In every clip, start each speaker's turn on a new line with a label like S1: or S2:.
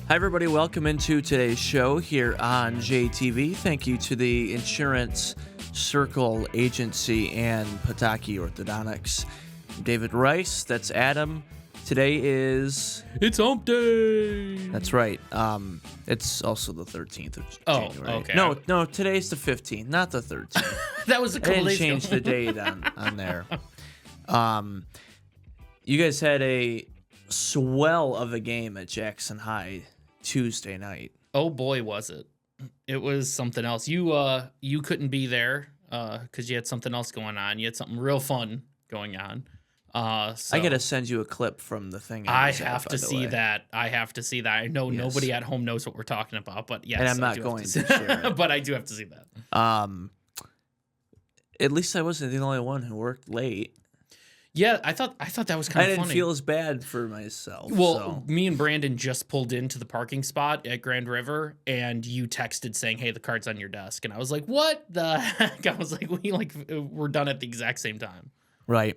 S1: Hi, everybody. Welcome into today's show here on JTV. Thank you to the Insurance Circle Agency and Pataki Orthodontics. I'm David Rice. That's Adam. Today is...
S2: It's hump day!
S1: That's right. It's also the 13th of January.
S2: Oh, okay.
S1: No, today's the 15th, not the 13th.
S2: That was a
S1: I
S2: couple
S1: didn't
S2: days
S1: change
S2: ago.
S1: the date on there. You guys had a swell of a game at Jackson High Tuesday night.
S2: Oh boy, was it. It was something else. You couldn't be there because you had something else going on. You had something real fun going on. So
S1: I got to send you a clip from the thing.
S2: I
S1: was at,
S2: have
S1: by
S2: to
S1: the
S2: see
S1: way.
S2: that. I have to see that. I know
S1: Yes.
S2: nobody at home knows what we're talking about, but yes.
S1: And I'm
S2: I
S1: not
S2: do
S1: going
S2: have
S1: to
S2: to
S1: share it.
S2: But I do have to see that.
S1: At least I wasn't the only one who worked late.
S2: Yeah, I thought that was
S1: I
S2: kind of
S1: didn't
S2: funny.
S1: feel as bad for myself.
S2: Well,
S1: so.
S2: me and Brandon just pulled into the parking spot at Grand River, and you texted saying, "Hey, the card's on your desk," and I was like, "What the heck?" I was like, we're done at the exact same time."
S1: Right.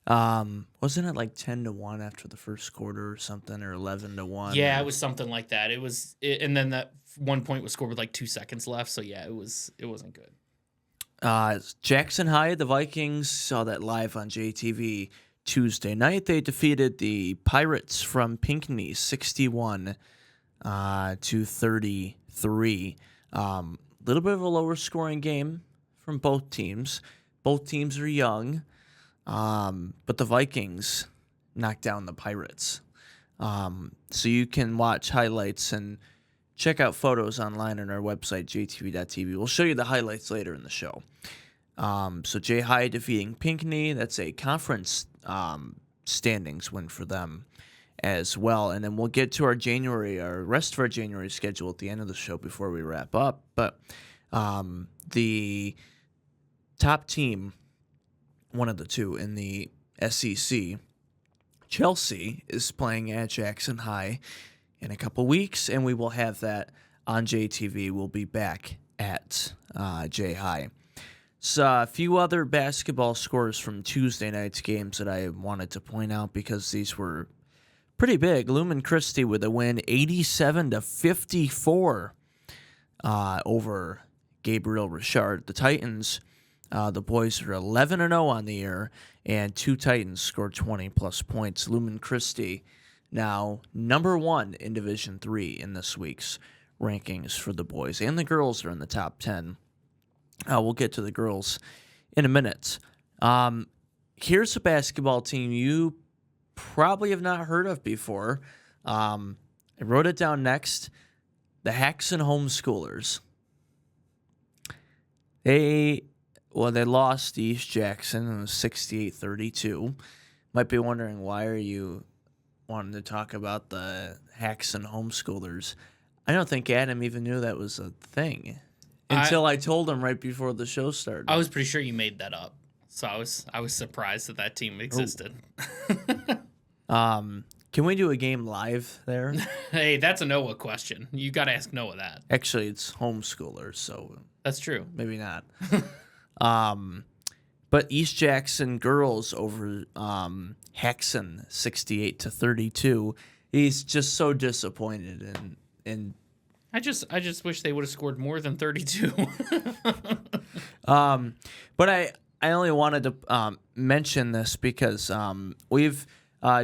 S1: Wasn't it like 10-1 after the first quarter or something, or 11-1?
S2: Yeah, it was something like that. And then that one point was scored with like 2 seconds left. So yeah, it wasn't good.
S1: Jackson High, the Vikings, saw that live on JTV Tuesday night. They defeated the Pirates from Pinckney 61 to 33. Little bit of a lower scoring game from both teams. Both teams are young, but the Vikings knocked down the Pirates. So you can watch highlights and check out photos online on our website, jtv.tv. We'll show you the highlights later in the show. So J High defeating Pinckney. That's a conference standings win for them as well. And then we'll get to our rest of our January schedule at the end of the show before we wrap up. But the top team, one of the two in the SEC, Chelsea, is playing at Jackson High in a couple weeks, and we will have that on JTV. We'll be back at J High. So a few other basketball scores from Tuesday night's games that I wanted to point out because these were pretty big. Lumen Christi with a win, 87-54 over Gabriel Richard. The Titans, the boys are 11-0 on the year, and two Titans scored 20-plus points. Lumen Christi now number 1 in Division III in this week's rankings for the boys. And the girls are in the top 10. We'll get to the girls in a minute. Here's a basketball team you probably have not heard of before. I wrote it down next. The Haxon Homeschoolers. They lost to East Jackson 68-32. Might be wondering, why are you wanting to talk about the Haxon Homeschoolers? I don't think Adam even knew that was a thing until I told him right before the show started.
S2: I was pretty sure you made that up. So I was surprised that team existed.
S1: Can we do a game live there?
S2: Hey, that's a Noah question. You got to ask Noah that.
S1: Actually, it's homeschoolers, so
S2: That's true.
S1: maybe not. But East Jackson girls over Haxon 68-32. He's just so disappointed and
S2: I just wish they would have scored more than 32.
S1: But I only wanted to mention this because we've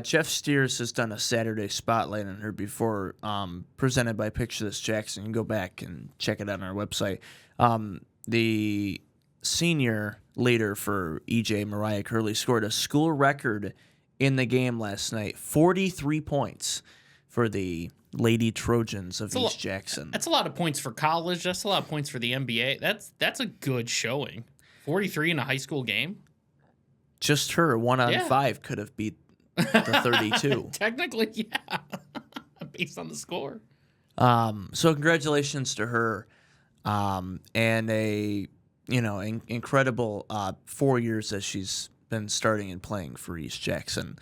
S1: Jeff Steers has done a Saturday spotlight on her before, presented by Picture This Jackson. You can go back and check it out on our website. The senior leader for EJ, Mariah Curley, scored a school record in the game last night, 43 points for the Lady Trojans of East Jackson.
S2: That's a lot of points for college. That's a lot of points for the NBA. That's a good showing. 43 in a high school game.
S1: Just her 1-on-5 could have beat the 32.
S2: Technically, yeah. Based on the score.
S1: So congratulations to her, and a incredible 4 years that she's been starting and playing for East Jackson.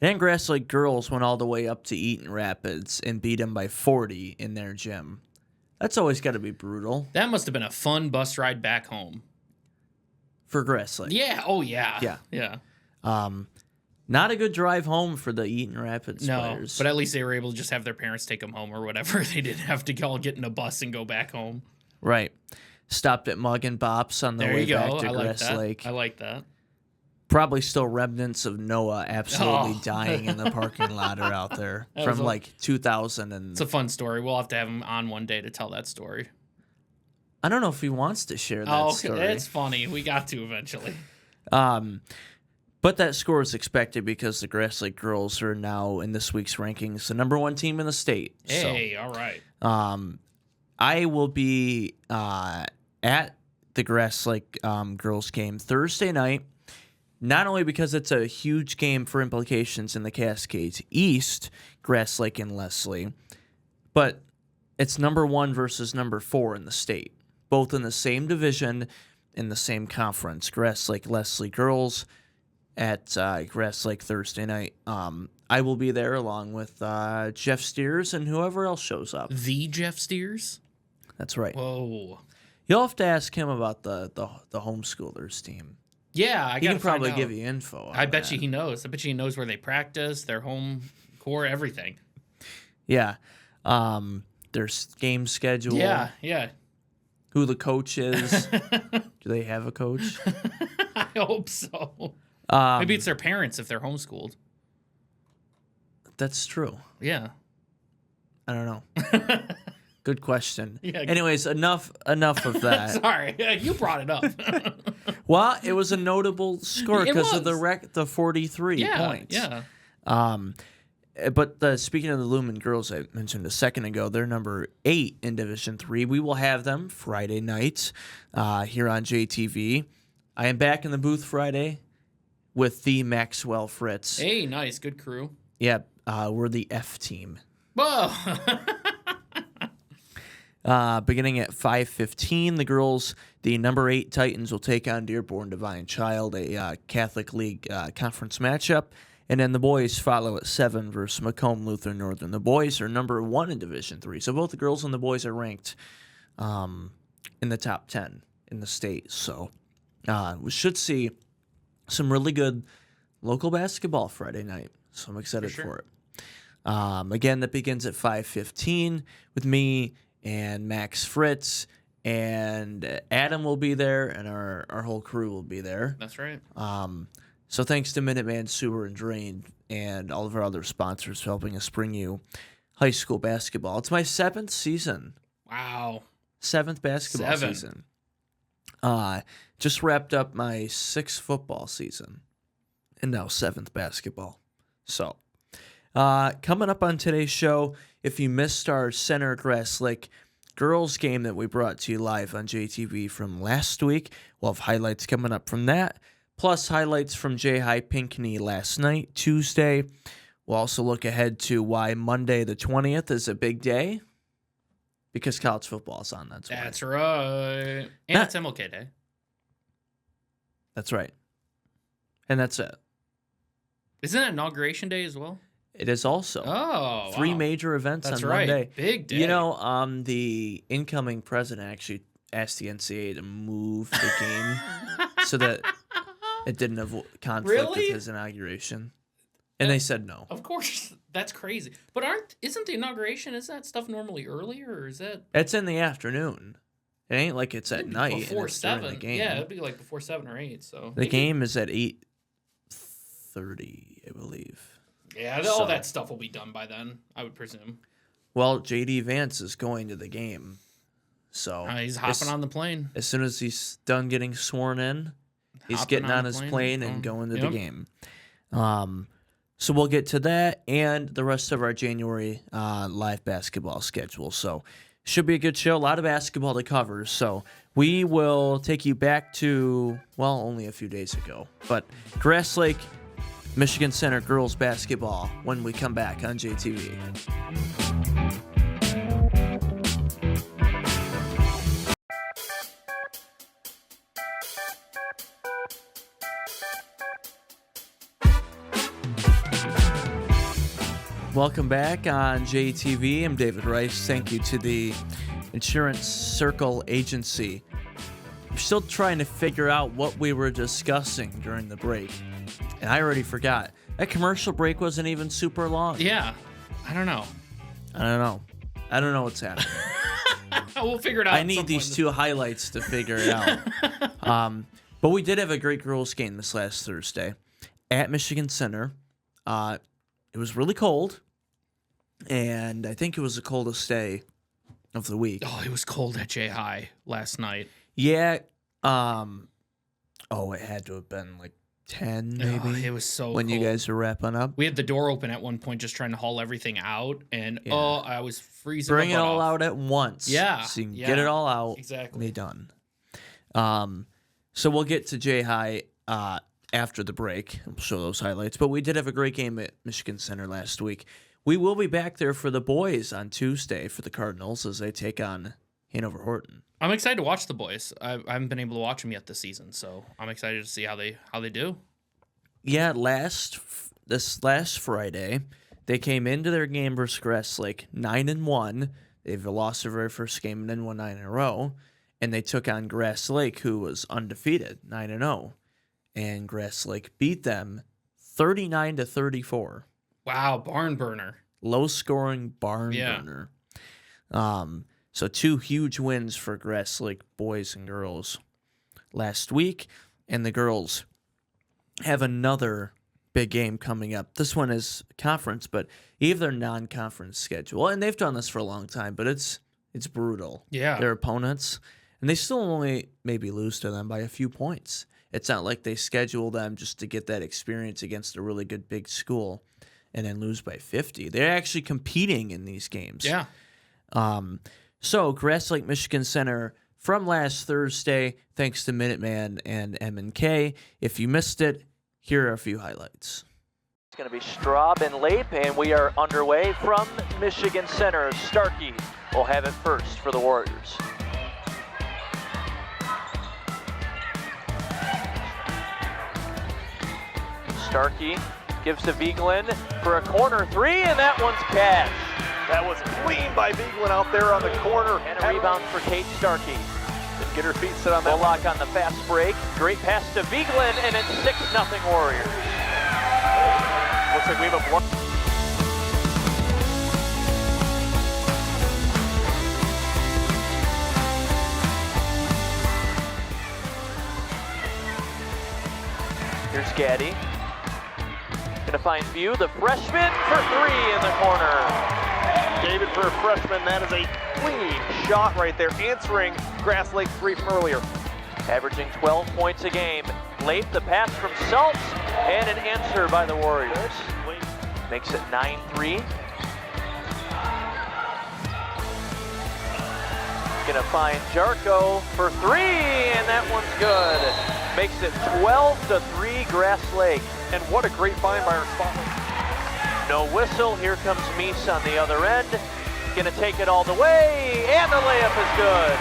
S1: And Grass Lake girls went all the way up to Eaton Rapids and beat them by 40 in their gym. That's always got to be brutal.
S2: That must have been a fun bus ride back home.
S1: For Grass Lake.
S2: Yeah. Oh, yeah.
S1: Yeah.
S2: Yeah.
S1: Not a good drive home for the Eaton Rapids
S2: No,
S1: players.
S2: but at least they were able to just have their parents take them home or whatever. They didn't have to all get in a bus and go back home.
S1: Right. Stopped at Mug and Bops on the
S2: There
S1: way
S2: you go.
S1: back to
S2: I like
S1: Grass
S2: that.
S1: Lake.
S2: I like that.
S1: Probably still remnants of Noah absolutely
S2: Oh.
S1: dying in the parking lot are out there
S2: That
S1: from
S2: was
S1: like 2000. And
S2: It's a fun story. We'll have to have him on one day to tell that story.
S1: I don't know if he wants to share that story.
S2: It's funny. We got to eventually.
S1: But that score is expected because the Grass Lake girls are now in this week's rankings the number 1 team in the state.
S2: Hey, all right.
S1: I will be at the Grass Lake girls game Thursday night, not only because it's a huge game for implications in the Cascades East, Grass Lake and Leslie, but it's number 1 versus number 4 in the state, both in the same division, in the same conference. Grass Lake Leslie girls at Grass Lake Thursday night. I will be there along with Jeff Steers and whoever else shows up.
S2: The Jeff Steers?
S1: That's right.
S2: Whoa.
S1: You'll have to ask him about the homeschoolers team.
S2: Yeah,
S1: He can probably give you info on
S2: I bet
S1: that.
S2: you he knows. I bet you he knows where they practice, their home core, everything.
S1: Yeah. Their game schedule.
S2: Yeah.
S1: Who the coach is. Do they have a coach?
S2: I hope so. Maybe it's their parents if they're homeschooled.
S1: That's true.
S2: Yeah.
S1: I don't know. Good question.
S2: Yeah.
S1: Anyways, enough of that.
S2: Sorry, you brought it up.
S1: Well, it was a notable score
S2: It
S1: because of
S2: was.
S1: the 43 points.
S2: Yeah.
S1: But speaking of the Lumen girls I mentioned a second ago, they're number 8 in Division 3. We will have them Friday night here on JTV. I am back in the booth Friday with the Maxwell Fritz.
S2: Hey, nice, good crew.
S1: Yeah, we're the F team.
S2: Whoa.
S1: Beginning at 5:15, the girls, the number 8 Titans, will take on Dearborn Divine Child, a Catholic League conference matchup. And then the boys follow at 7 versus Macomb Lutheran Northern. The boys are number 1 in Division 3. So both the girls and the boys are ranked in the top 10 in the state. So we should see some really good local basketball Friday night. So I'm excited for it. Again, that begins at 5:15 with me and Max Fritz, and Adam will be there, and our whole crew will be there.
S2: That's right.
S1: So thanks to Minuteman Sewer and Drain and all of our other sponsors for helping us bring you high school basketball. It's my 7th season.
S2: Wow.
S1: 7th basketball
S2: 7.
S1: season. Just wrapped up my 6th football season, and now 7th basketball. So, coming up on today's show, if you missed our Center Grass Lake girls game that we brought to you live on JTV from last week, we'll have highlights coming up from that, plus highlights from J-High Pinckney last night, Tuesday. We'll also look ahead to why Monday the 20th is a big day, because college football's on.
S2: That's right. And it's MLK Day.
S1: That's right. And that's it.
S2: Isn't that Inauguration Day as well?
S1: It is also.
S2: Oh,
S1: 3
S2: wow.
S1: major events
S2: That's
S1: on
S2: right.
S1: Monday.
S2: Big day.
S1: You know, the incoming president actually asked the NCAA to move the game so that it didn't conflict with his inauguration. And they said no.
S2: Of course, that's crazy. But isn't the inauguration, is that stuff normally earlier, or is that
S1: It's in the afternoon. It ain't like it's at night.
S2: before
S1: and it's during
S2: 7?
S1: the game.
S2: Yeah, it'd be like before 7 or 8. So
S1: The game is at 8:30, I believe.
S2: Yeah,
S1: So-
S2: all that stuff will be done by then, I would presume.
S1: Well, JD Vance is going to the game. So
S2: He's hopping on the plane.
S1: as soon as he's done getting sworn in, he's
S2: Hopping
S1: getting on
S2: the
S1: his plane and
S2: going.
S1: going to the game. So we'll get to that and the rest of our January live basketball schedule. So should be a good show. A lot of basketball to cover. So we will take you back to, well, only a few days ago. But Grass Lake, Michigan Center girls basketball when we come back on JTV. Welcome back on JTV. I'm David Rice. Thank you to the Insurance Circle Agency. still trying to figure out what we were discussing during the break. And I already forgot. That commercial break wasn't even super long.
S2: Yeah. I don't know.
S1: I don't know what's happening.
S2: We'll figure it out.
S1: I need these two highlights to figure it out. But we did have a great girls game this last Thursday at Michigan Center. It was really cold, and I think it was the coldest day of the week.
S2: Oh, it was cold at J High last night.
S1: Yeah. It had to have been like 10 maybe.
S2: Oh, it was so
S1: when
S2: cold.
S1: you guys were wrapping up.
S2: We had the door open at one point just trying to haul everything out, and I was freezing.
S1: Bring it all
S2: off.
S1: out at once.
S2: Yeah.
S1: So you can get it all out.
S2: Exactly.
S1: Be done. So we'll get to J High after the break. We'll show those highlights. But we did have a great game at Michigan Center last week. We will be back there for the boys on Tuesday for the Cardinals as they take on Hanover Horton.
S2: I'm excited to watch the boys. I haven't been able to watch them yet this season, so I'm excited to see how they do.
S1: Yeah, this last Friday, they came into their game versus Grass Lake 9-1. They've lost their very first game and then won 9 in a row. And they took on Grass Lake, who was undefeated, 9-0. And Grass Lake beat them 39-34.
S2: Wow, barn burner.
S1: Low scoring barn burner. So 2 huge wins for Grass Lake boys and girls last week. And the girls have another big game coming up. This one is conference, but even their non-conference schedule. And they've done this for a long time, but it's brutal.
S2: Yeah.
S1: Their opponents. And they still only maybe lose to them by a few points. It's not like they schedule them just to get that experience against a really good big school and then lose by 50. They're actually competing in these games.
S2: Yeah.
S1: So Grass Lake Michigan Center from last Thursday, thanks to Minuteman and M&K. If you missed it, here are a few highlights. It's going to be Straub and Lape, and we are underway from Michigan Center. Starkey will have it first for the Warriors. Starkey gives to Vigeland for a corner 3, and that one's cash.
S3: That was clean by Vigeland out there on the corner.
S1: And a rebound for Kate Starkey.
S3: Didn't get her feet set on that.
S1: Bullock on the fast break. Great pass to Vigeland, and it's 6-0 Warriors.
S3: Looks like we have a block.
S1: Here's Gaddy. Gonna find View, the freshman, for 3 in the corner.
S3: David, for a freshman, that is a clean shot right there, answering Grass Lake 3 from earlier.
S1: Averaging 12 points a game. Late the pass from Seltz, and an answer by the Warriors. Makes it 9-3. Gonna find Jarko for 3, and that one's good. Makes it 12-3 Grass Lake.
S3: And what a great find by our spotlight.
S1: No whistle. Here comes Meese on the other end. Gonna take it all the way, and the layup is good.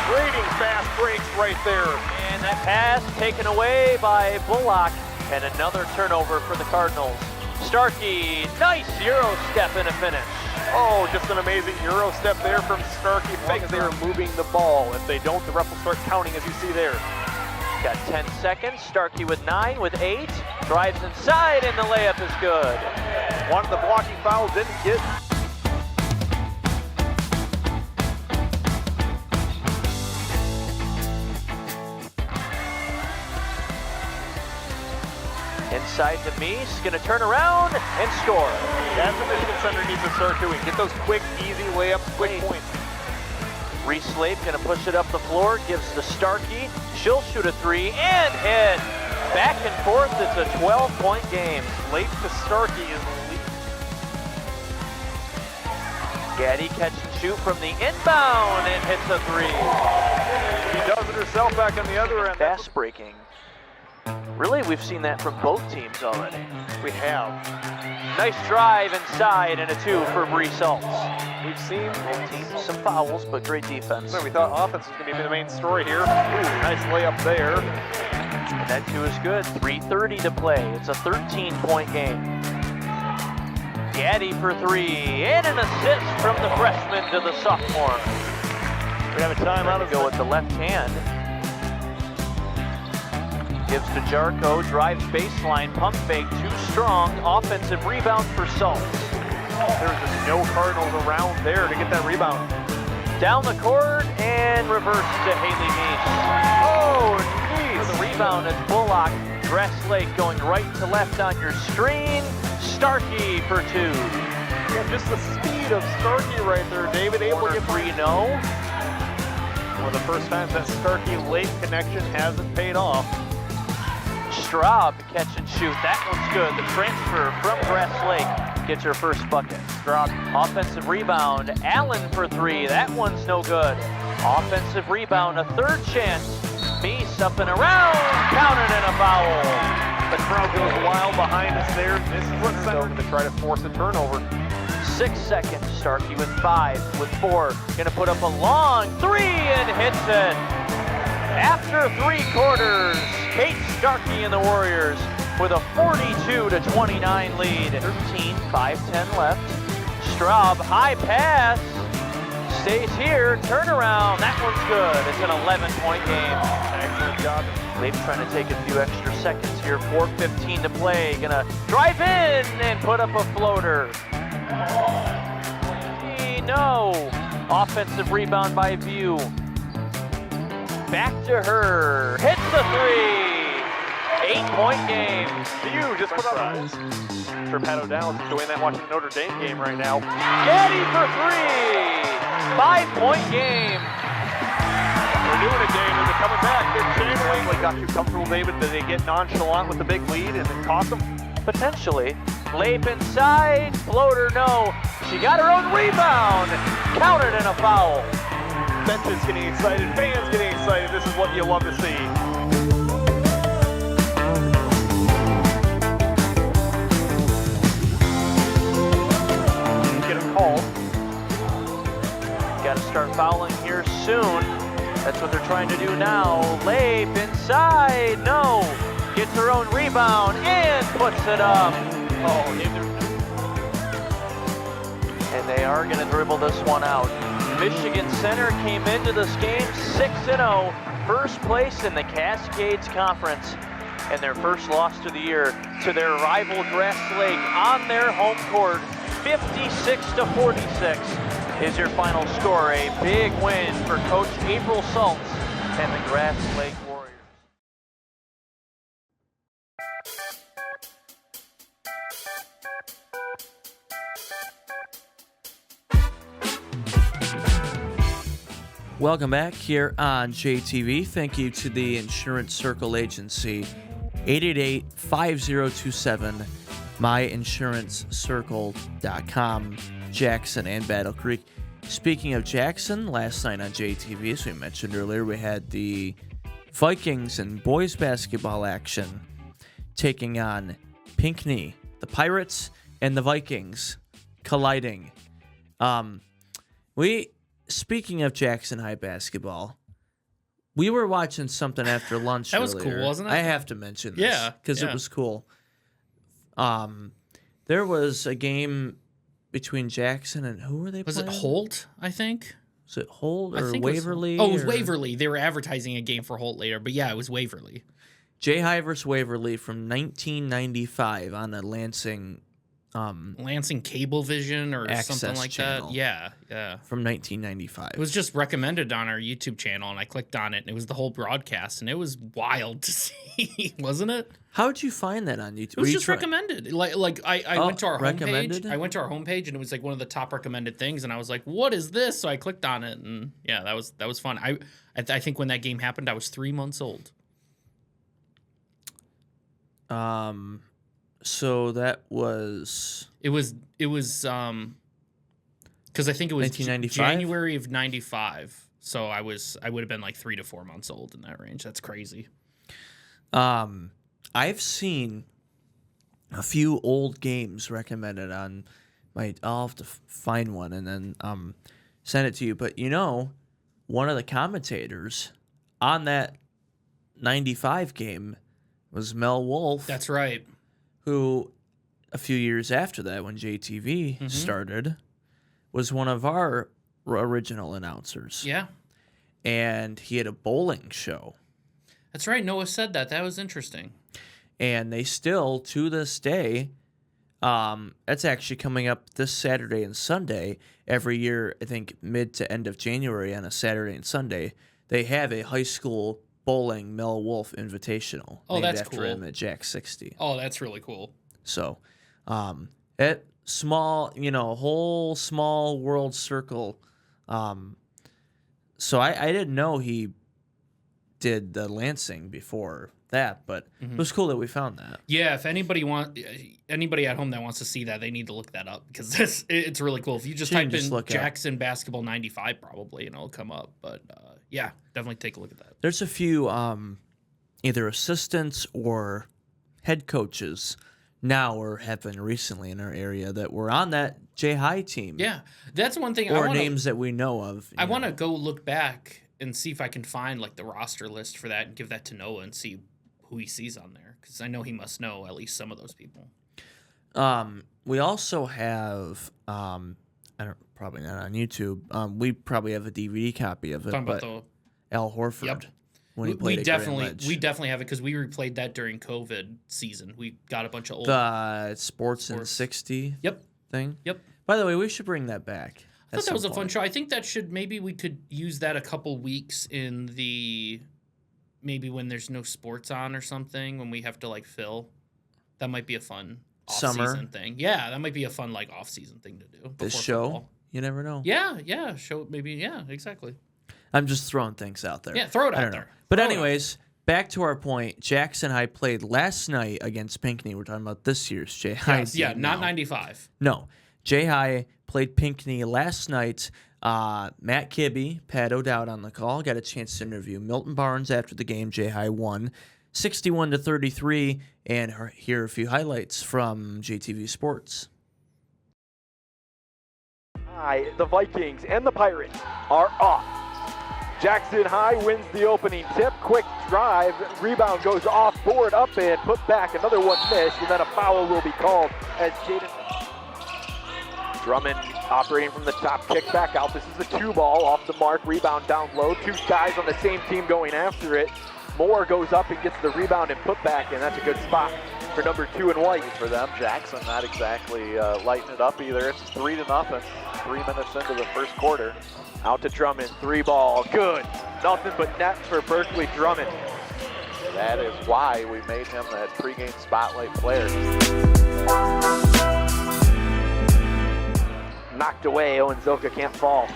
S3: Trading fast breaks right there.
S1: And that pass taken away by Bullock, and another turnover for the Cardinals. Starkey, nice Euro step and a finish.
S3: Oh, just an amazing Euro step there from Starkey. As they are moving the ball. If they don't, the ref will start counting, as you see there.
S1: Got 10 seconds. Starkey with 9, with 8. Drives inside, and the layup is good.
S3: One of the blocking fouls didn't get.
S1: Inside to Meese, gonna turn around and score.
S3: That's what Michigan Center needs to start doing. Get those quick, easy layups, quick points.
S1: Reese Lape gonna push it up the floor, gives to Starkey. She'll shoot a 3 and hit. Back and forth, it's a 12-point game.
S3: Lape to Starkey is the lead.
S1: Gaddy catch and shoot from the inbound and hits a 3.
S3: She does it herself back on the other end.
S1: Fast breaking. Really, we've seen that from both teams already.
S3: We have.
S1: Nice drive inside and a 2 for Bree Seltz.
S3: We've seen
S1: Both teams, some fouls, but great defense.
S3: we thought offense was going to be the main story here. Ooh, nice layup there.
S1: And that 2 is good. 3:30 to play. It's a 13-point game. Gaddy for 3 and an assist from the freshman to the sophomore.
S3: We have a timeout
S1: To go with the left hand.
S3: Gives to Jarko, drives baseline, pump fake, too strong. Offensive rebound for Salts. There's just no Cardinals around there to get that rebound. Down the court and reverse to Haley Neese. Oh, Neese! For the rebound, it's Bullock. Dress Lake going right to left on your screen. Starkey for 2. Yeah, just the speed of Starkey right there, David. Able to get 3-0. One of the first times that Starkey late connection hasn't paid off. Straub, catch and shoot. That one's good. The transfer from Grass Lake gets her first bucket. Straub, offensive rebound. Allen for 3. That one's no good. Offensive rebound, a third chance. Meese up and around. Counted and a foul. The crowd goes wild behind us there. This is what's going to try to force a turnover. 6 seconds. Starkey with 5, with 4. Gonna put up a long 3 and hits it. After 3 quarters, Kate Starkey and the Warriors with a 42-29 lead. 13, 5:10 left. Straub, high pass. Stays here, turnaround. That one's good. It's an 11-point game. Excellent job. They've trying to take a few extra seconds here. 4:15 to play. Gonna drive in and put up a floater. No. Offensive rebound by View. Back to her. Hits the 3. 8-point game. View just put up. Torpedo Dallas enjoying that watching the Notre Dame game right now. Gaddy for 3. 5-point game. They're doing it, David. They're coming back. They're channeling. Like got you comfortable, David. Did they get nonchalant with the big lead and it cost them? Potentially. Layup inside. Floater, no. She got her own rebound. Counted and a foul. Bench is getting excited. Fans getting excited. This is what you love to see. Get him called. Got to start fouling here soon. That's what they're trying to do now. Layup inside. No. Gets her own rebound and puts it up. Oh, and they are going to dribble this one out. Michigan Center came into this game 6-0, first place in the Cascades Conference, and their first loss of the year to their rival Grass Lake on their home court. 56-46 is your final score. A big win for Coach April Saltz and the Grass Lake Warriors.
S1: Welcome back here on JTV. Thank you to the Insurance Circle Agency, 888-5027, myinsuranccircle.com, Jackson and Battle Creek. Speaking of Jackson, last night on JTV, as we mentioned earlier, we had the Vikings and boys basketball action taking on Pinckney, the Pirates and the Vikings colliding. Speaking of Jackson High basketball, we were watching something after lunch.
S2: That was
S1: earlier.
S2: cool, wasn't it?
S1: I have to mention this.
S2: Yeah,
S1: because it was cool. There was a game between Jackson and who were they
S2: Was
S1: playing?
S2: it Holt, I think?
S1: Was it Holt or
S2: think
S1: Waverly?
S2: It was Waverly. They were advertising a game for Holt later, but yeah, it was Waverly.
S1: Jay High versus Waverly from 1995 on a Lansing
S2: Cablevision or
S1: Access
S2: something like
S1: channel.
S2: that. Yeah.
S1: From 1995.
S2: It was just recommended on our YouTube channel, and I clicked on it, and it was the whole broadcast, and it was wild to see, wasn't it?
S1: How'd you find that on YouTube?
S2: It was just recommended. Like I went to our
S1: recommended?
S2: homepage. I went to our homepage, and it was like one of the top recommended things, and I was like, "What is this?" So I clicked on it, and yeah, that was fun. I think when that game happened, I was 3 months old.
S1: So that was...
S2: It was because I think it was
S1: 1995?
S2: January of 95. So I would have been like 3 to 4 months old in that range. That's crazy.
S1: I've seen a few old games recommended on my... I'll have to find one and then send it to you. But, one of the commentators on that 95 game was Mel Wolfe.
S2: That's right.
S1: Who, a few years after that, when JTV started, was one of our original announcers.
S2: Yeah.
S1: And he had a bowling show.
S2: That's right. Noah said that. That was interesting.
S1: And they still, to this day, it's actually coming up this Saturday and Sunday. Every year, I think mid to end of January on a Saturday and Sunday, they have a high school bowling Mel Wolf Invitational.
S2: Oh,
S1: named
S2: that's
S1: after
S2: cool.
S1: him at Jack 60.
S2: Oh, that's really cool.
S1: So, at small, whole small world circle. So I didn't know he did the Lansing before that, but it was cool that we found that.
S2: Yeah, if anybody at home that wants to see that, they need to look that up because it's really cool. If you just
S1: So you
S2: type
S1: can just
S2: in
S1: look up.
S2: Jackson basketball 95, probably, and it'll come up. But yeah, definitely take a look at that.
S1: There's a few either assistants or head coaches now or have been recently in our area that were on that J High team.
S2: Yeah, that's one thing.
S1: Or names that we know of.
S2: I want to go look back and see if I can find like the roster list for that and give that to Noah and see who he sees on there because I know he must know at least some of those people.
S1: We also have probably not on YouTube. We probably have a DVD copy of it.
S2: Talking
S1: but
S2: about
S1: Al Horford.
S2: Yep.
S1: When he played
S2: we
S1: at Grand
S2: definitely
S1: Ledge.
S2: have it because we replayed that during COVID season. We got a bunch of old.
S1: The Sports in 60
S2: Yep.
S1: thing.
S2: Yep.
S1: By the way, we should bring that back.
S2: I thought that was a fun show. I think that maybe we could use that a couple weeks in maybe when there's no sports on or something, when we have to like fill. That might be a fun off-season thing. Yeah, that might be a fun like off-season thing to do.
S1: This
S2: before
S1: show,
S2: football.
S1: you never know.
S2: Yeah, show maybe. Yeah, exactly.
S1: I'm just throwing things out there.
S2: Yeah, throw it
S1: I
S2: out
S1: don't
S2: there.
S1: know. But
S2: Throw it
S1: anyways, back to our point. Jackson High played last night against Pinckney. We're talking about this year's J High.
S2: Yes, yeah,
S1: team
S2: not
S1: now.
S2: 95.
S1: No. J High played Pinckney last night. Matt Kibbe, Pat O'Dowd on the call, got a chance to interview Milton Barnes after the game. J High won 61-33, and here are a few highlights from JTV Sports.
S3: The Vikings and the Pirates are off. Jackson High wins the opening tip. Quick drive. Rebound goes off board, up and put back. Another one missed, and then a foul will be called as Jaden Drummond operating from the top, kick back out. This is a 2-ball off the mark. Rebound down low. Two guys on the same team going after it. Moore goes up and gets the rebound and put back, and that's a good spot for number 2 and white.
S4: For them, Jackson not exactly lighting it up either. It's 3-0, 3 minutes into the first quarter.
S3: Out to Drummond, 3-ball, good. Nothing but net for Berkeley Drummond.
S4: That is why we made him that pregame spotlight player.
S3: Knocked away, Owen Zilka can't fall.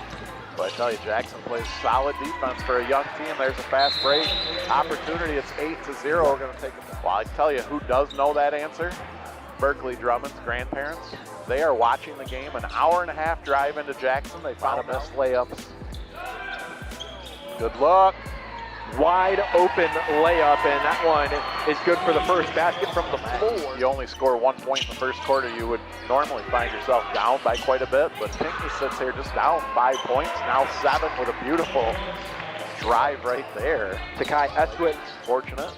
S4: But I tell you, Jackson plays solid defense for a young team. There's a fast break opportunity. It's 8-0. We're going to take it. Well, I tell you, who does know that answer? Berkeley Drummond's grandparents. They are watching the game. An hour-and-a-half drive into Jackson. They found a missed layups. Good luck.
S3: Wide open layup, and that one is good for the first basket from the floor.
S4: You only score 1 point in the first quarter, you would normally find yourself down by quite a bit, but Pinckney sits here just down 5 points, now 7 with a beautiful drive right there.
S3: Takai Eswitz,
S4: Fortunate.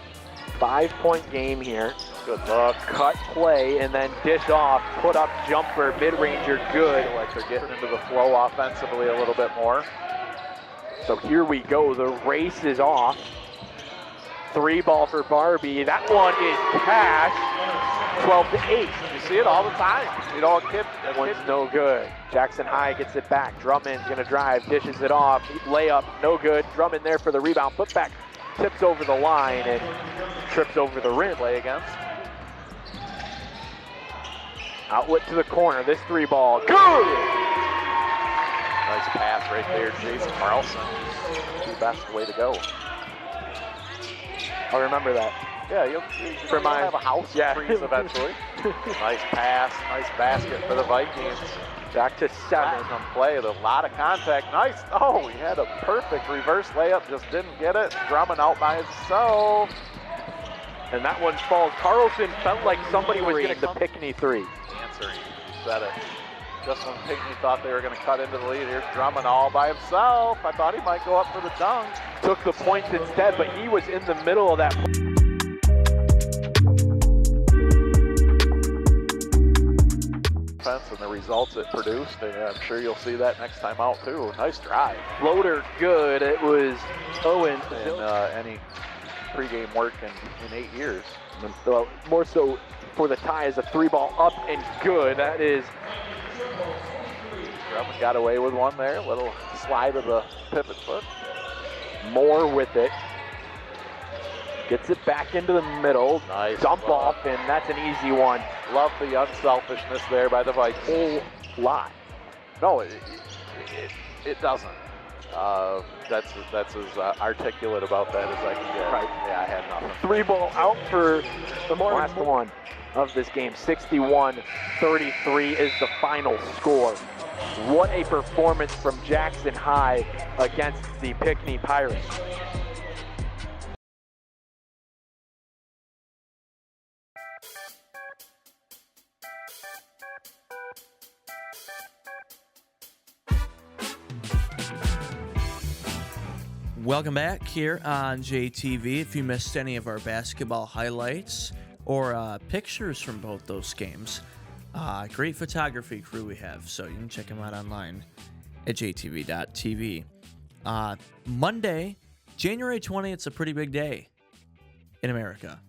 S3: 5-point game here.
S4: Good luck.
S3: Cut play, and then dish off, put up jumper, mid-ranger, good.
S4: Like they're getting into the flow offensively a little bit more.
S3: So here we go, the race is off. 3-ball for Barbie, that one is cash. 12-8.
S4: You see it all the time. You know,
S3: That one's no good. Jackson High gets it back. Drummond's gonna drive, dishes it off. Layup, no good. Drummond there for the rebound. Put back, tips over the line and trips over the rim.
S4: play against.
S3: Outlet to the corner. This 3-ball, good!
S4: Nice pass right there, Jason Carlson. The best way to go.
S3: I'll remember that.
S4: Yeah, you'll have a house of trees eventually. Nice pass, nice basket for the Vikings.
S3: Back to 7.
S4: On play, a lot of contact. Nice. Oh, he had a perfect reverse layup, just didn't get it. Drummond out by himself.
S3: And that one falls. Carlson felt like somebody was getting the Pinckney 3.
S4: Answering, you said it. Just when Pinckney thought they were going to cut into the lead, here's Drummond all by himself. I thought he might go up for the dunk.
S3: Took the points instead, but he was in the middle of that.
S4: And the results it produced, and I'm sure you'll see that next time out too. Nice drive.
S3: Floater good. It was Owen.
S4: And any pregame work in 8 years.
S3: Well, more so for the tie as a 3-ball up and good. That is
S4: Drummond got away with one there. Little slide of the pivot foot.
S3: Moore with it. Gets it back into the middle.
S4: Nice.
S3: Dump off, and that's an easy one.
S4: Love the unselfishness there by the Vikings.
S3: Whole lot.
S4: No, it doesn't. That's as articulate about that as I can get.
S3: Right.
S4: Yeah, I had nothing.
S3: 3-ball out for the last one of this game. 61-33 is the final score. What a performance from Jackson High against the Pinckney Pirates.
S1: Welcome back here on JTV. If you missed any of our basketball highlights or pictures from both those games, great photography crew we have, so you can check them out online at jtv.tv. Monday, January 20th, it's a pretty big day in America.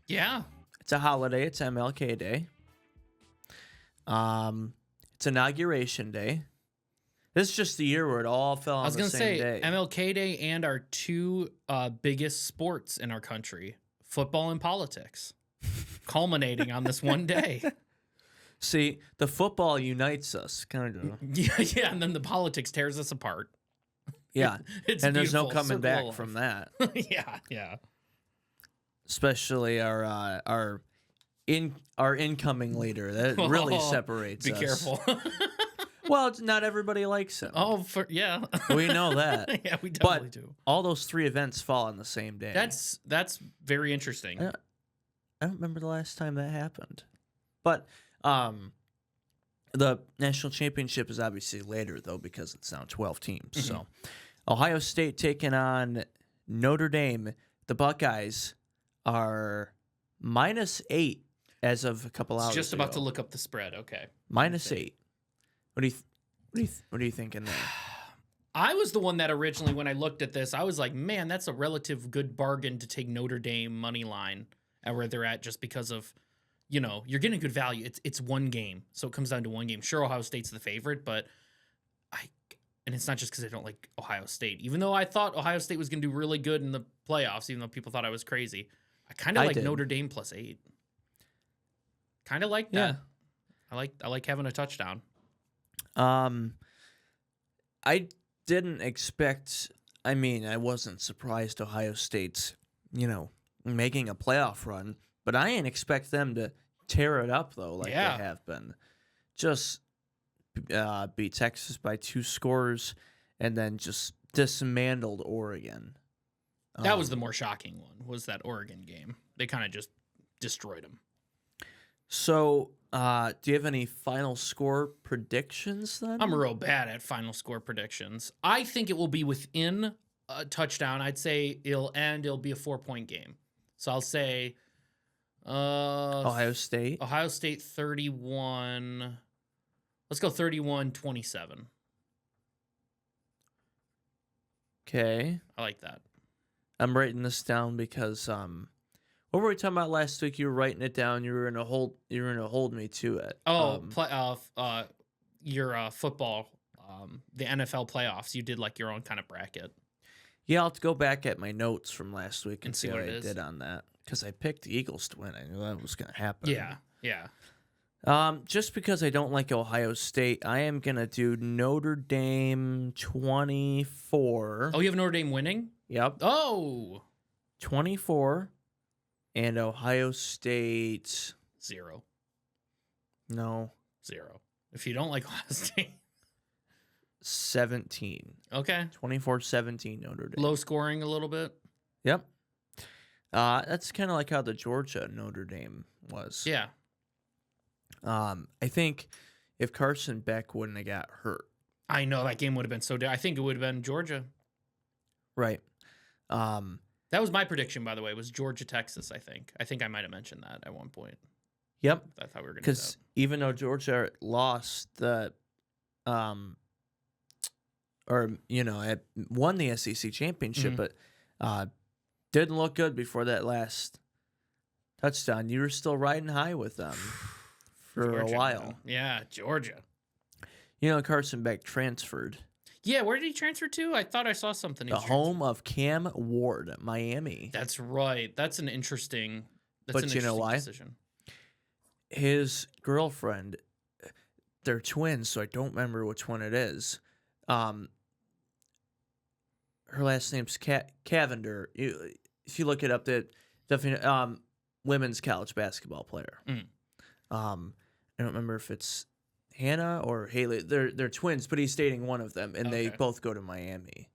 S2: Yeah.
S1: It's a holiday. It's MLK Day. It's Inauguration Day. This is just the year where it all fell on the same day.
S2: I was going to say MLK Day and our two biggest sports in our country, football and politics, culminating on this one day.
S1: See, the football unites us, kind of.
S2: Yeah, and then the politics tears us apart.
S1: Yeah,
S2: It's
S1: and there's no
S2: beautiful.
S1: coming
S2: Circle
S1: back
S2: of
S1: from that.
S2: Yeah.
S1: Especially our incoming leader. That really separates
S2: Be
S1: us.
S2: careful.
S1: Well, not everybody likes him.
S2: Yeah.
S1: We know that.
S2: Yeah, we definitely
S1: But
S2: do.
S1: all those three events fall on the same day.
S2: That's very interesting.
S1: I don't remember the last time that happened. But the national championship is obviously later, though, because it's now 12 teams. So Ohio State taking on Notre Dame. The Buckeyes are -8 as of a couple hours
S2: Just about
S1: ago.
S2: to look up the spread. Okay.
S1: -8. What are you thinking there?
S2: I was the one that originally, when I looked at this, I was like, man, that's a relative good bargain to take Notre Dame money line at where they're at, just because of, you're getting good value. It's one game, so it comes down to one game. Sure, Ohio State's the favorite, but and it's not just because I don't like Ohio State. Even though I thought Ohio State was going to do really good in the playoffs, even though people thought I was crazy, I kind of like
S1: did.
S2: Notre Dame +8. Kind of like that. I like having a touchdown.
S1: I didn't expect. I mean, I wasn't surprised Ohio State's, making a playoff run, but I didn't expect them to tear it up though, like they have been. Just beat Texas by 2 scores, and then just dismantled Oregon.
S2: That was the more shocking one. Was that Oregon game? They kind of just destroyed them.
S1: So, do you have any final score predictions then?
S2: I'm real bad at final score predictions. I think it will be within a touchdown. I'd say it'll be a 4-point game. So I'll say
S1: Ohio State.
S2: Ohio State 31. Let's go 31-27.
S1: Okay.
S2: I like that.
S1: I'm writing this down because what were we talking about last week? You were writing it down. You were gonna hold me to it.
S2: Your football, the NFL playoffs. You did like your own kind of bracket.
S1: Yeah, I'll have to go back at my notes from last week and see what I
S2: it is.
S1: did on that, because I picked the Eagles to win. I knew that was gonna happen.
S2: Yeah.
S1: Just because I don't like Ohio State, I am gonna do Notre Dame 24.
S2: Oh, you have Notre Dame winning?
S1: Yep.
S2: Oh,
S1: 24, and Ohio State
S2: 0.
S1: no
S2: 0. If you don't like Ohio State,
S1: 17.
S2: okay.
S1: 24-17 Notre Dame.
S2: Low scoring a little bit.
S1: Yep. That's kind of like how the Georgia Notre Dame was.
S2: Yeah.
S1: I think if Carson Beck wouldn't have got hurt.
S2: I know that game would have been so. I think it would have been Georgia.
S1: Right.
S2: That was my prediction, by the way. Was Georgia Texas? I think I might have mentioned that at one point.
S1: Yep.
S2: I thought we were going to.
S1: Because even though Georgia lost the, won the SEC championship, but Didn't look good before that last touchdown. You were still riding high with them for
S2: Georgia,
S1: a while.
S2: man. Yeah, Georgia.
S1: You know, Carson Beck transferred.
S2: Yeah, where did he transfer to? I thought I saw something.
S1: The home of Cam Ward, Miami.
S2: That's right. That's an interesting.
S1: But you know why?
S2: Decision.
S1: His girlfriend, they're twins, so I don't remember which one it is. Her last name's Cavender. If you look it up, that definitely women's college basketball player. I don't remember if it's Hannah or Haley. They're twins, but he's dating one of them, and they both go to Miami.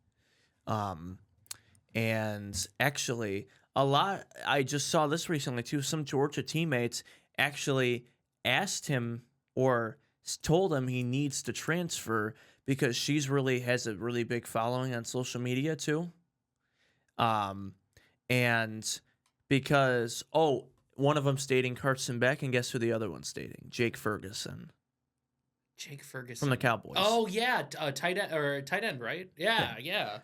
S1: And actually, I just saw this recently too. Some Georgia teammates actually asked him or told him he needs to transfer because she's has a really big following on social media too. And because one of them's dating Carson Beck, and guess who the other one's dating? Jake Ferguson.
S2: Jake Ferguson
S1: from the Cowboys.
S2: Oh yeah, tight end, right? Yeah.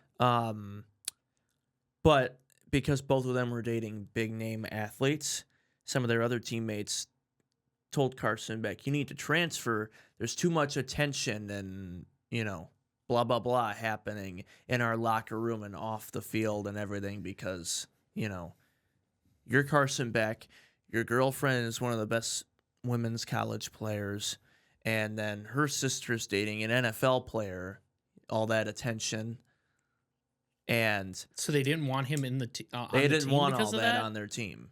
S1: But because both of them were dating big name athletes, some of their other teammates told Carson Beck, "You need to transfer. There's too much attention and blah blah blah happening in our locker room and off the field and everything because you're Carson Beck, your girlfriend is one of the best women's college players." And then her sister's dating an NFL player, all that attention. And
S2: so they didn't want him in the
S1: they didn't want all that on their team.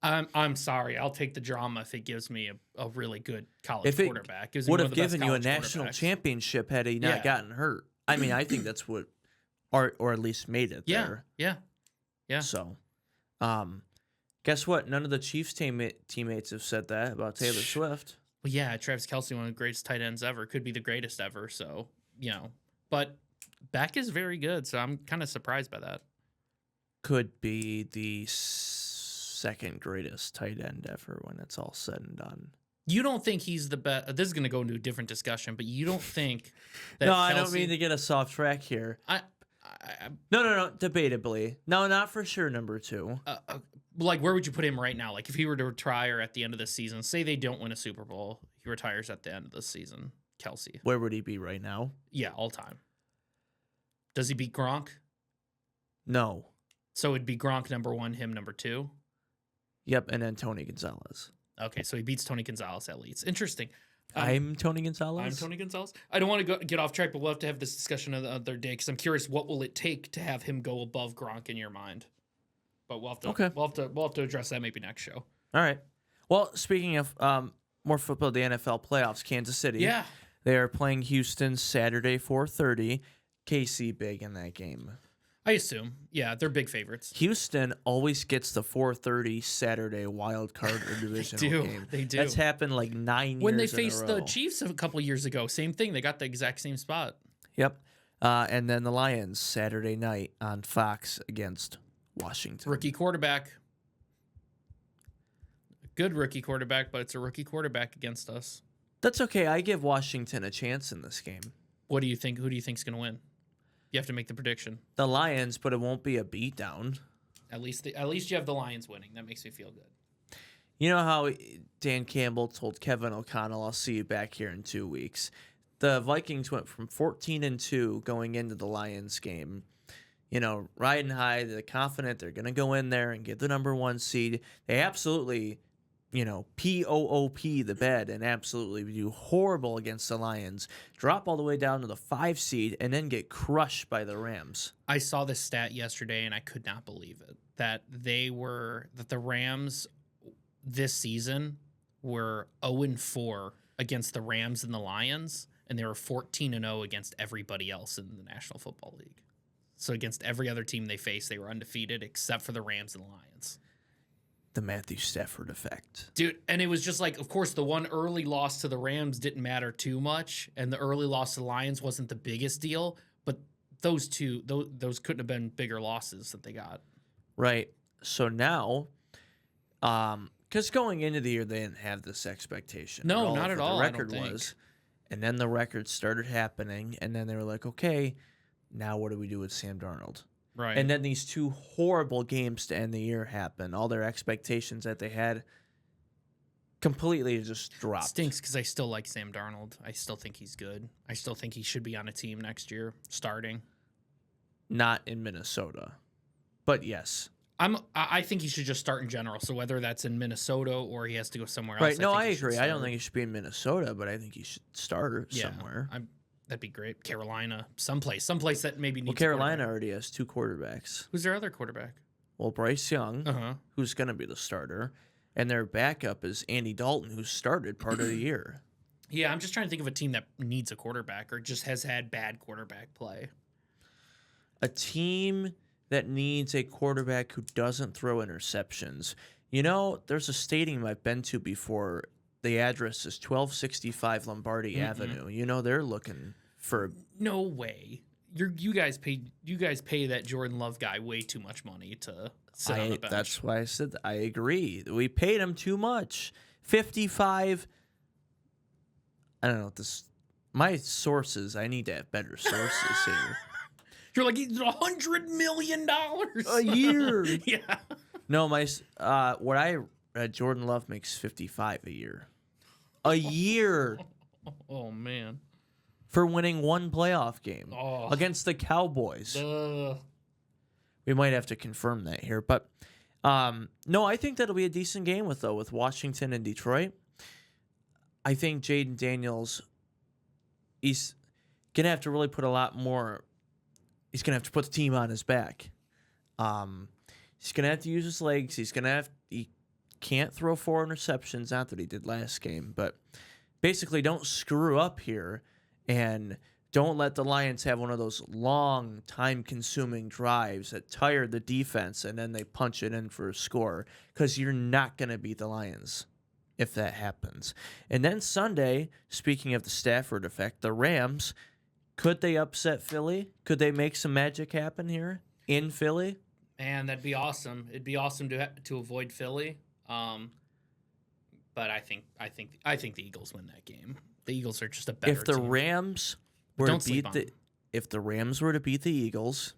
S2: I'm sorry. I'll take the drama if it gives me a really good college quarterback.
S1: It would have given you a national championship had he not gotten hurt. I mean, I think that's what, or at least made it there.
S2: Yeah.
S1: So, guess what? None of the Chiefs teammates have said that about Taylor Swift.
S2: Well, yeah, Travis Kelce, one of the greatest tight ends ever, could be the greatest ever. So, but Beck is very good. So I'm kind of surprised by that.
S1: Could be the second greatest tight end ever when it's all said and done.
S2: You don't think he's the best? This is going to go into a different discussion, but you don't think that
S1: No,
S2: Kelce,
S1: I don't mean to get a soft track here. No. Debatably. No, not for sure number 2.
S2: Like, where would you put him right now? Like, if he were to retire at the end of the season, say they don't win a Super Bowl, he retires at the end of the season, Kelce.
S1: Where would he be right now?
S2: Yeah, all time. Does he beat Gronk?
S1: No.
S2: So it'd be Gronk number 1, him number 2?
S1: Yep, and then Tony Gonzalez.
S2: Okay, so he beats Tony Gonzalez at least. Interesting.
S1: I'm Tony Gonzalez?
S2: I'm Tony Gonzalez. I don't want to get off track, but we'll have to have this discussion another day because I'm curious what will it take to have him go above Gronk in your mind? But we'll have to address that maybe next show.
S1: All right. Well, speaking of more football, the NFL playoffs, Kansas City.
S2: Yeah.
S1: They are playing Houston Saturday, 4:30. KC big in that game.
S2: I assume. Yeah, they're big favorites.
S1: Houston always gets the 4:30 Saturday wild card or divisional game.
S2: They do.
S1: That's happened like 9 years
S2: when they
S1: in a
S2: faced
S1: row.
S2: the Chiefs a couple years ago, same thing. They got the exact same spot.
S1: Yep. And then the Lions Saturday night on Fox against Washington.
S2: Rookie quarterback. Good rookie quarterback, but it's a rookie quarterback against us.
S1: That's okay. I give Washington a chance in this game.
S2: What do you think? Who do you think's going to win? You have to make the prediction.
S1: The Lions, but it won't be a beatdown.
S2: At least you have the Lions winning. That makes me feel good.
S1: You know how Dan Campbell told Kevin O'Connell, "I'll see you back here in 2 weeks." The Vikings went from 14-2 going into the Lions game. Riding high, they're confident they're going to go in there and get the number 1 seed. They absolutely, POOP the bed and absolutely do horrible against the Lions. Drop all the way down to the 5 seed and then get crushed by the Rams.
S2: I saw this stat yesterday and I could not believe it. That the Rams this season were 0-4 against the Rams and the Lions, and they were 14-0 against everybody else in the National Football League. So against every other team they faced, they were undefeated except for the Rams and the Lions.
S1: The Matthew Stafford effect.
S2: Dude, and it was just like, of course, the one early loss to the Rams didn't matter too much, and the early loss to the Lions wasn't the biggest deal, but those couldn't have been bigger losses that they got.
S1: Right. So now, because going into the year, they didn't have this expectation.
S2: No, not at all.
S1: The record was. And then the record started happening, and then they were like, okay, now what do we do with Sam Darnold?
S2: Right.
S1: And then these 2 horrible games to end the year happen. All their expectations that they had completely just dropped.
S2: Stinks because I still like Sam Darnold. I still think he's good. I still think he should be on a team next year, starting.
S1: Not in Minnesota. But yes.
S2: I think he should just start in general. So whether that's in Minnesota or he has to go somewhere else.
S1: Right. No,
S2: think
S1: I
S2: he should
S1: agree. I don't
S2: start.
S1: think he should be in Minnesota, but I think he should start somewhere.
S2: That'd be great. Carolina, someplace that maybe needs.
S1: Well, Carolina already has 2 quarterbacks.
S2: Who's their other quarterback?
S1: Well, Bryce Young,
S2: Uh-huh.
S1: who's going to be the starter, and their backup is Andy Dalton, who started part of the year.
S2: Yeah, I'm just trying to think of a team that needs a quarterback or just has had bad quarterback play.
S1: A team that needs a quarterback who doesn't throw interceptions. You know, there's a stadium I've been to before. The address is 1265 Lombardi Avenue. You know, they're looking for...
S2: No way. You guys pay that Jordan Love guy way too much money to sit on the bench.
S1: That's why I said I agree. We paid him too much. 55. I don't know what this. My sources. I need to have better sources here.
S2: You're like $100 million
S1: A year.
S2: Yeah.
S1: No, what I read, Jordan Love makes 55 a year. A year
S2: Oh man.
S1: for winning 1 playoff game
S2: Oh.
S1: against the Cowboys.
S2: Ugh.
S1: We might have to confirm that here, but no, I think that'll be a decent game with Washington and Detroit. I think Jaden Daniels, he's gonna have to really put a lot more. He's gonna have to put the team on his back. He's gonna have to use his legs. He can't throw 4 interceptions. Not that he did last game, but basically don't screw up here and don't let the Lions have one of those long, time-consuming drives that tire the defense and then they punch it in for a score, because you're not going to beat the Lions if that happens. And then Sunday, speaking of the Stafford effect, the Rams, could they upset Philly? Could they make some magic happen here in Philly?
S2: Man, that'd be awesome. It'd be awesome to avoid Philly. But I think the Eagles win that game. The Eagles are just a better
S1: If the
S2: team.
S1: Rams were
S2: Don't
S1: to
S2: sleep
S1: beat
S2: on
S1: the
S2: them.
S1: if the Rams were to beat the Eagles,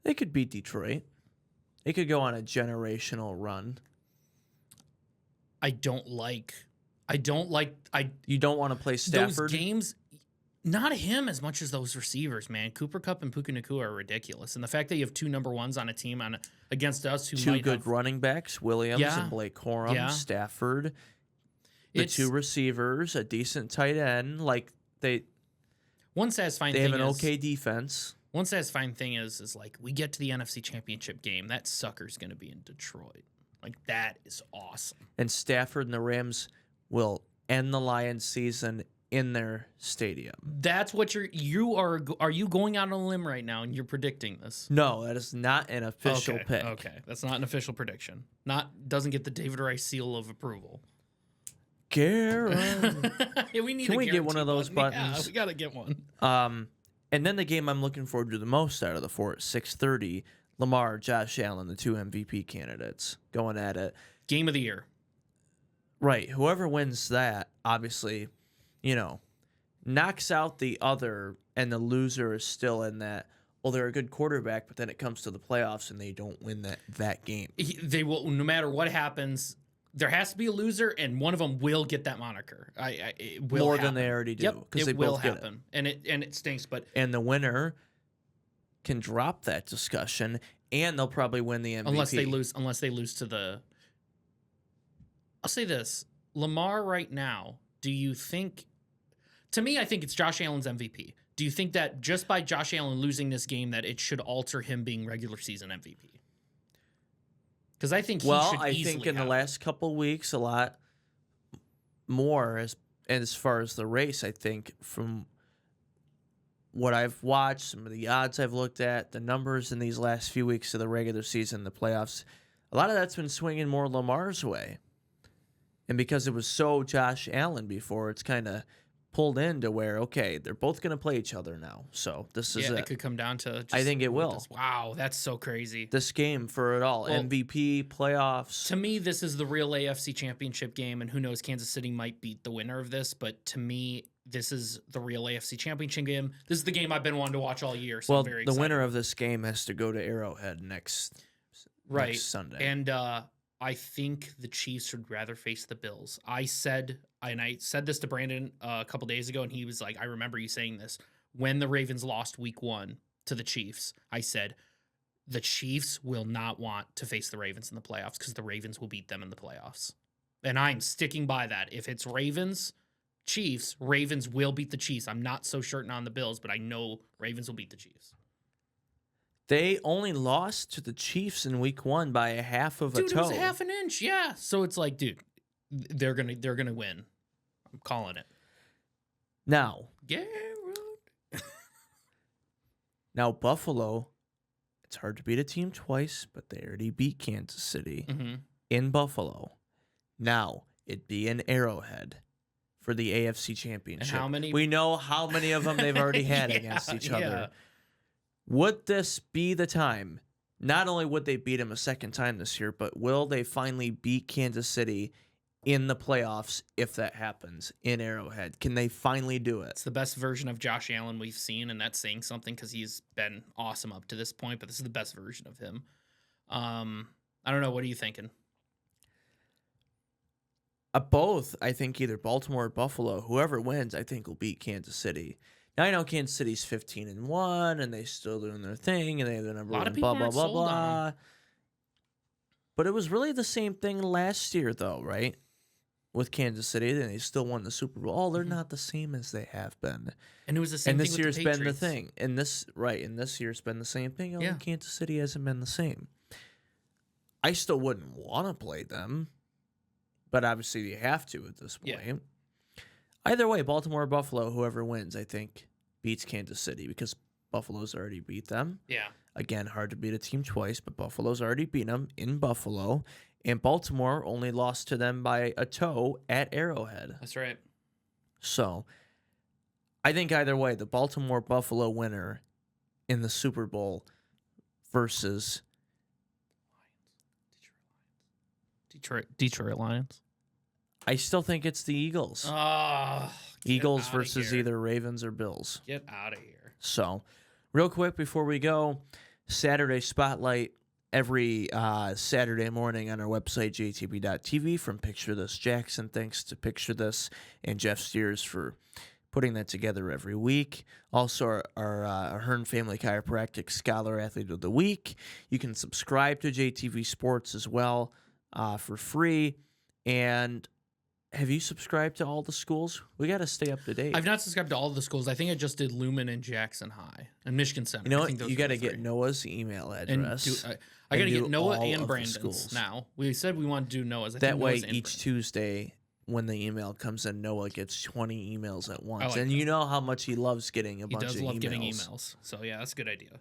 S1: they could beat Detroit. They could go on a generational run.
S2: I don't like.
S1: You don't want to play Stafford?
S2: Those games. Not him as much as those receivers, man. Cooper Kupp and Puka Nacua are ridiculous, and the fact that you have 2 number 1s on a team against us who
S1: 2
S2: might
S1: good
S2: have,
S1: running backs, Williams
S2: Yeah.
S1: and Blake Corum,
S2: Yeah.
S1: Stafford, the 2 receivers, a decent tight end. Like
S2: one satisfying
S1: they
S2: thing
S1: have an
S2: is,
S1: okay defense.
S2: One satisfying thing is like we get to the NFC Championship game. That sucker's going to be in Detroit. Like that is awesome.
S1: And Stafford and the Rams will end the Lions season in their stadium.
S2: That's what you are. Are you going out on a limb right now and you're predicting this?
S1: No, that is not an official
S2: Okay,
S1: pick.
S2: okay, that's not an official prediction. Doesn't get the David Rice seal of approval.
S1: Garen.
S2: Yeah, we need.
S1: Can
S2: a
S1: we get one of those
S2: guarantee button.
S1: buttons?
S2: Yeah, we gotta get one.
S1: And then the game I'm looking forward to the most out of the 4 at 6:30, Lamar, Josh Allen, the 2 MVP candidates going at it.
S2: Game of the year.
S1: Right. Whoever wins that, obviously, knocks out the other, and the loser is still in that. Well, they're a good quarterback, but then it comes to the playoffs and they don't win that game.
S2: They will, no matter what happens. There has to be a loser, and one of them will get that moniker. It will
S1: More
S2: happen.
S1: than they already do.
S2: Yep,
S1: Because
S2: it
S1: they
S2: will
S1: both get it.
S2: happen, and it stinks. But
S1: And the winner can drop that discussion, and they'll probably win the MVP.
S2: unless they lose to the. I'll say this: Lamar right now. Do you think? To me, I think it's Josh Allen's MVP. Do you think that just by Josh Allen losing this game, that it should alter him being regular season MVP? Because I think he should
S1: I
S2: easily
S1: think in the
S2: have
S1: last couple of weeks, a lot more as far as the race. I think from what I've watched, some of the odds I've looked at, the numbers in these last few weeks of the regular season, the playoffs, a lot of that's been swinging more Lamar's way. And because it was so Josh Allen before, it's kind of pulled into where, okay, they're both going to play each other now. So this is
S2: it could come down to. Just
S1: I think it will.
S2: Wow, that's so crazy.
S1: This game for it all.
S2: Well,
S1: MVP, playoffs.
S2: To me, this is the real AFC Championship game, and who knows, Kansas City might beat the winner of this. But to me, this is the real AFC Championship game. This is the game I've been wanting to watch all year. So
S1: well,
S2: I'm very
S1: the
S2: excited.
S1: winner of this game has to go to Arrowhead next Sunday.
S2: And I think the Chiefs would rather face the Bills. I said this to Brandon a couple days ago, and he was like, I remember you saying this. When the Ravens lost week 1 to the Chiefs, I said, the Chiefs will not want to face the Ravens in the playoffs because the Ravens will beat them in the playoffs. And I'm sticking by that. If it's Ravens, Chiefs, Ravens will beat the Chiefs. I'm not so certain on the Bills, but I know Ravens will beat the Chiefs.
S1: They only lost to the Chiefs in week 1 by a half of a toe.
S2: Dude, it was a half an inch. Yeah. So it's like, dude, they're gonna win. I'm calling it.
S1: Now,
S2: Now,
S1: Buffalo, it's hard to beat a team twice, but they already beat Kansas City in Buffalo. Now, it'd be an Arrowhead for the AFC Championship.
S2: And how many?
S1: We know how many of them they've already had against each other. Would this be the time? Not only would they beat him a second time this year, but will they finally beat Kansas City in the playoffs if that happens in Arrowhead? Can they finally do it?
S2: It's the best version of Josh Allen we've seen, and that's saying something because he's been awesome up to this point, but this is the best version of him. I don't know. What are you thinking?
S1: Both, I think either Baltimore or Buffalo, whoever wins, I think will beat Kansas City. Now, I know Kansas City's 15-1, and they're still doing their thing, and they have the number one, blah, blah, blah, blah. But it was really the same thing last year, though, right? With Kansas City, and they still won the Super Bowl. Oh, they're not the same as they have been.
S2: And it was the same thing with the Patriots.
S1: And this year's been the thing. And this year's been the same thing. Oh, Kansas City hasn't been the same. I still wouldn't want to play them, but obviously you have to at this point. Yeah. Either way, Baltimore or Buffalo, whoever wins, I think, beats Kansas City because Buffalo's already beat them.
S2: Yeah.
S1: Again, hard to beat a team twice, but Buffalo's already beat them in Buffalo. And Baltimore only lost to them by a toe at Arrowhead.
S2: That's right.
S1: So, I think either way, the Baltimore-Buffalo winner in the Super Bowl versus
S2: Detroit Lions.
S1: I still think it's the Eagles. Eagles versus either Ravens or Bills.
S2: Get out of here.
S1: So, real quick before we go, Saturday Spotlight every Saturday morning on our website, JTV.tv, from Picture This Jackson. Thanks to Picture This and Jeff Steers for putting that together every week. Also, our Hearn Family Chiropractic Scholar Athlete of the Week. You can subscribe to JTV Sports as well for free. And have you subscribed to all the schools? We got to stay up to date.
S2: I've not subscribed to all the schools. I think I just did Lumen and Jackson High and Michigan Center.
S1: You know what? You got to get Noah's email address.
S2: I got to get Noah and Brandon's now. We said we want to do Noah's.
S1: That way, each Tuesday when the email comes in, Noah gets 20 emails at once. And you know how much he loves getting a bunch of emails. He does love getting emails.
S2: So, yeah, that's a good idea.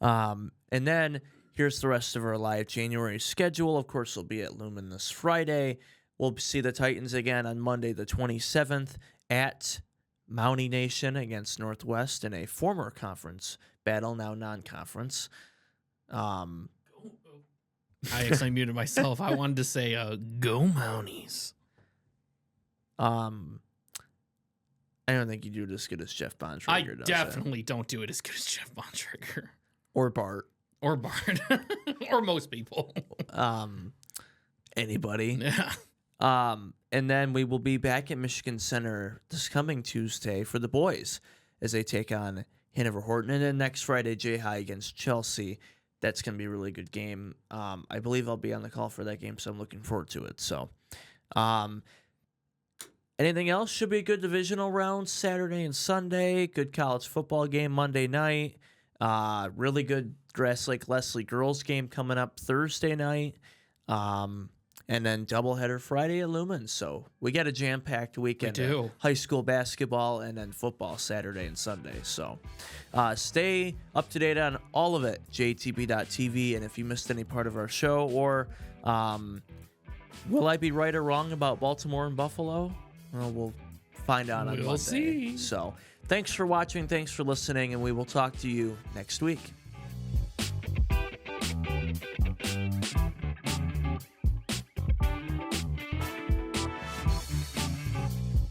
S1: And then here's the rest of our live January schedule. Of course, we'll be at Lumen this Friday. We'll see the Titans again on Monday the 27th at Mountie Nation against Northwest in a former conference battle, now non-conference.
S2: I actually muted myself. I wanted to say, go Mounties.
S1: I don't think you do it as good as Jeff Bontrager does.
S2: I definitely don't do it as good as Jeff Bontrager.
S1: Or Bart.
S2: Or most people.
S1: Anybody.
S2: Yeah.
S1: And then we will be back at Michigan Center this coming Tuesday for the boys as they take on Hanover Horton. And then next Friday, J-High against Chelsea. That's going to be a really good game. I believe I'll be on the call for that game, so I'm looking forward to it. So, anything else? Should be a good divisional round Saturday and Sunday. Good college football game Monday night. Really good Grass Lake Leslie girls game coming up Thursday night. And then doubleheader Friday at Lumen. So we got a jam-packed weekend.
S2: We do.
S1: High school basketball and then football Saturday and Sunday. So stay up to date on all of it, jtb.tv. And if you missed any part of our show, or will I be right or wrong about Baltimore and Buffalo? Well, we'll find out on Monday.
S2: See.
S1: So thanks for watching. Thanks for listening. And we will talk to you next week.